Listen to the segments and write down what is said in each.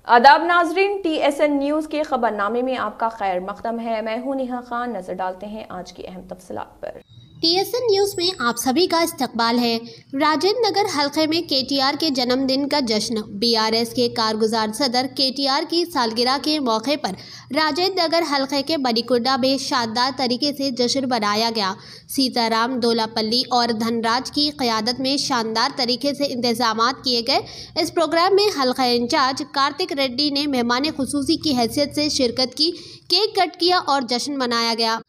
आदाब नाजरीन, TSN news के खबरनामे में आपका खैर मकदम है। मैं हूं नेहा खान। नजर डालते हैं आज की अहम तफसीलात पर। TSN न्यूज़ में आप सभी का इस्तकबाल है। राजेंद्र नगर हल्के में KTR के जन्मदिन का जश्न। BRS के कारगुजार सदर KTR की सालगिरह के मौके पर राजेंद्र नगर हल्के के बनीकुंडा में शानदार तरीके से जश्न मनाया गया। सीताराम दोलापल्ली और धनराज की क़यादत में शानदार तरीके से इंतजामात किए गए। इस प्रोग्राम में हल्का इंचार्ज कार्तिक रेड्डी ने मेहमान खुसूसी की हैसियत से शिरकत की, केक कट किया और जश्न मनाया गया।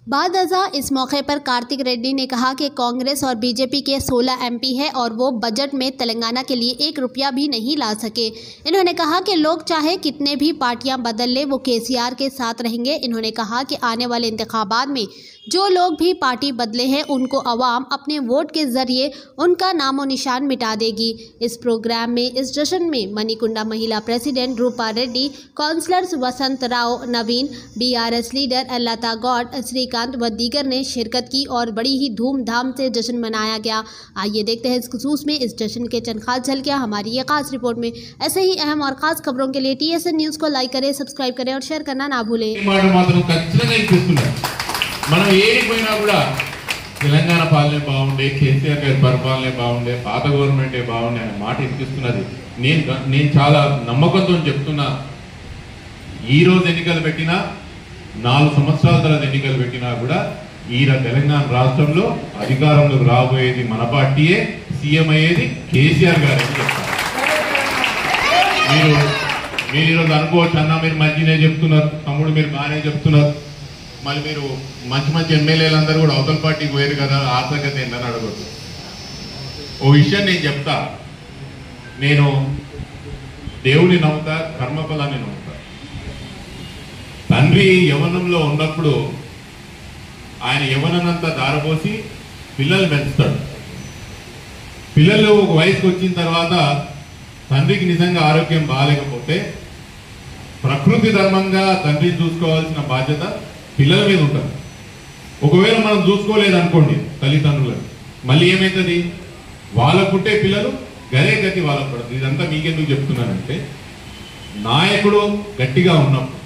बाद अज़ा इस मौके पर कार्तिक रेड्डी ने कहा कि कांग्रेस और बीजेपी के 16 MP है और वो बजट में तेलंगाना के लिए 1 रुपया भी नहीं ला सके। इन्होंने कहा कि लोग चाहे कितने भी पार्टियां बदल ले, वो KCR के साथ रहेंगे। इन्होंने कहा कि आने वाले इंतखाबात में जो लोग भी पार्टी बदले हैं उनको अवाम अपने वोट के जरिए उनका नामो निशान मिटा देगी। इस प्रोग्राम में इस जश्न में मणिकुंडा महिला प्रेसिडेंट रूपा रेड्डी, काउंसलर्स वसंत राव, नवीन, BRS लीडर लता गौड, श्रीकांत व दीगर ने शिरकत की और बड़ी ही धूमधाम से जश्न मनाया गया। आइए देखते हैं इस खुसूस में इस जश्न के चंद खास झलकियां हमारी ये खास रिपोर्ट में। ऐसे ही अहम और खास खबरों के लिए TSN न्यूज़ को लाइक करें, सब्सक्राइब करें और शेयर करना ना भूलें। మనం ఏడికి పోయినా కూడా తెలంగాణ పాలనే బాగుండే, KCR గారి పరిపాలనే బాగుండే, పాత గవర్నమెంటే బాగుండే అనే మాట ఇస్తున్నది. నేను చాలా నమ్మకంతో చెప్తున్నా, ఈ రోజు ఎన్నికలు పెట్టినా 4 సంవత్సరాల తర్వాత ఎన్నికలు పెట్టినా కూడా ఈ తెలంగాణ రాష్ట్రంలో అధికారంలోకి రాబోయేది మన పార్టీయే, సీఎం అయ్యేది KCR గారు అని చెప్తారు. మీరు ఈరోజు అనుకోవచ్చు, అన్న మీరు మంచినే చెప్తున్నారు, తమ్ముడు మీరు బాగానే చెప్తున్నారు, మళ్ళీ మీరు మంచి ఎమ్మెల్యేలందరూ కూడా అవతల పార్టీకి పోయారు కదా, ఆర్థికత ఏంటని అడగొచ్చు. ఓ విషయం నేను చెప్తా, నేను దేవుని నమ్ముతా, కర్మఫలాన్ని నమ్ముతా. తండ్రి యవనంలో ఉన్నప్పుడు ఆయన యవనంతా దారపోసి పిల్లలు పెంచుతాడు. పిల్లలు ఒక వయసుకు వచ్చిన తర్వాత తండ్రికి నిజంగా ఆరోగ్యం బాగాలేకపోతే ప్రకృతి ధర్మంగా తండ్రిని చూసుకోవాల్సిన బాధ్యత పిల్లల మీద ఉంటుంది. ఒకవేళ మనం చూసుకోలేదనుకోండి తల్లిదండ్రులను, మళ్ళీ ఏమవుతుంది, వాళ్ళ పుట్టే పిల్లలు గదే గతి వాళ్ళకు పడుతుంది. ఇదంతా మీకెందుకు చెప్తున్నానంటే, నాయకుడు గట్టిగా ఉన్నప్పుడు,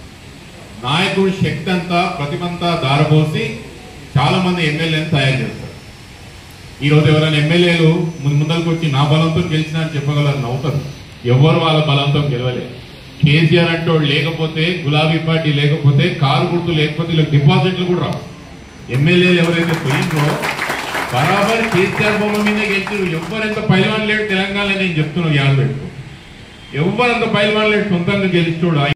నాయకుడు శక్తి అంతా ప్రతిభంతా దారపోసి చాలా మంది ఎమ్మెల్యేలను తయారు చేస్తారు. ఈరోజు ఎవరైనా ఎమ్మెల్యేలు ముందరికి వచ్చి నా బలంతో గెలిచినా అని చెప్పగలరు, నవ్వుతారు. ఎవరు వాళ్ళ బలంతో గెలవలేదు. KCR అంటే లేకపోతే, గులాబీ పార్టీ లేకపోతే, కారు గుర్తు లేకపోతే ఇలా డిపాజిట్లు కూడా రావు. ఎమ్మెల్యేలు ఎవరైతే పోయిందో బరాబర్ KCR బొమ్మ మీద గెలిచారు. ఎవరెంత పైల్వాన్ లేడు తెలంగాణలో, నేను చెప్తున్నాను, యాద పెట్టుకో, ఎవరంత పైల్వాన్ లేడు సొంతంగా గెలిచాడు.